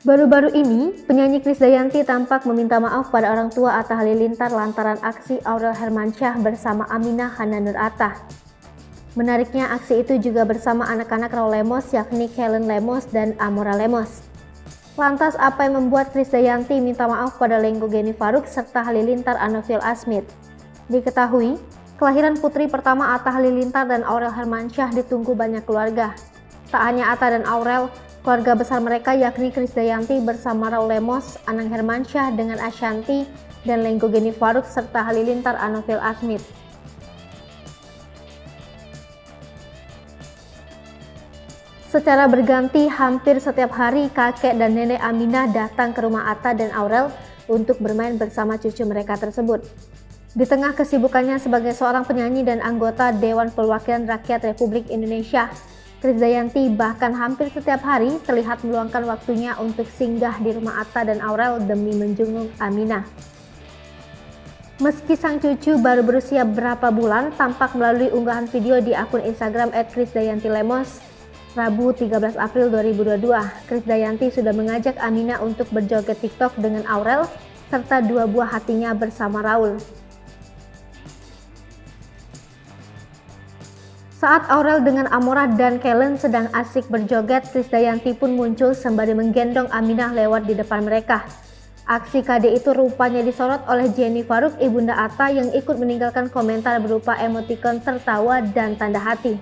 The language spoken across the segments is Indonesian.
Baru-baru ini, penyanyi Krisdayanti tampak meminta maaf pada orang tua Atta Halilintar lantaran aksi Aurel Hermansyah bersama Aminah Hana Nur Atta. Menariknya, aksi itu juga bersama anak-anak Raul Lemos yakni Kellen Lemos dan Amora Lemos. Lantas, apa yang membuat Krisdayanti minta maaf pada Lenggo Geni Faruk serta Halilintar Anofil Asmit? Diketahui, kelahiran putri pertama Atta Halilintar dan Aurel Hermansyah ditunggu banyak keluarga. Tak hanya Atta dan Aurel, keluarga besar mereka yakni Krisdayanti bersama Raul Lemos, Anang Hermansyah dengan Ashanty, dan Lenggo Geni Faruk serta Halilintar Anofil Asmit. Secara berganti, hampir setiap hari kakek dan nenek Aminah datang ke rumah Atta dan Aurel untuk bermain bersama cucu mereka tersebut. Di tengah kesibukannya sebagai seorang penyanyi dan anggota Dewan Perwakilan Rakyat Republik Indonesia, Krisdayanti bahkan hampir setiap hari terlihat meluangkan waktunya untuk singgah di rumah Atta dan Aurel demi menjenguk Aminah. Meski sang cucu baru berusia berapa bulan, tampak melalui unggahan video di akun Instagram @krisdayantilemos, Rabu 13 April 2022, Krisdayanti sudah mengajak Aminah untuk berjoget TikTok dengan Aurel serta dua buah hatinya bersama Raul. Saat Aurel dengan Amora dan Kellen sedang asik berjoget, Krisdayanti pun muncul sembari menggendong Aminah lewat di depan mereka. Aksi KD itu rupanya disorot oleh Geni Faruk, ibunda Atta, yang ikut meninggalkan komentar berupa emotikon tertawa dan tanda hati.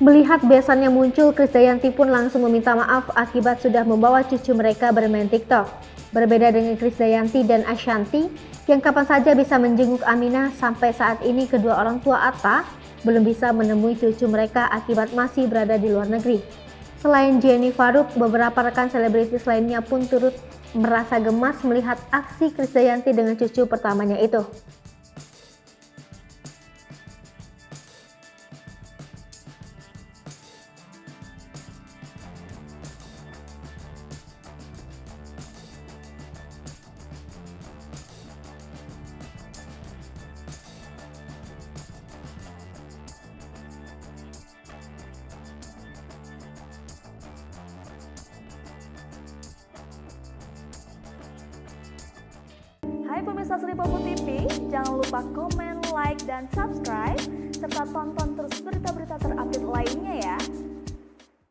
Melihat besannya muncul, Krisdayanti pun langsung meminta maaf akibat sudah membawa cucu mereka bermain TikTok. Berbeda dengan Krisdayanti dan Ashanty, yang kapan saja bisa menjenguk Aminah, sampai saat ini kedua orang tua Atta belum bisa menemui cucu mereka akibat masih berada di luar negeri. Selain Geni Faruk, beberapa rekan selebritis lainnya pun turut merasa gemas melihat aksi Krisdayanti dengan cucu pertamanya itu. Hai pemirsa Sri Popo TV, jangan lupa komen, like, dan subscribe, serta tonton terus berita-berita terupdate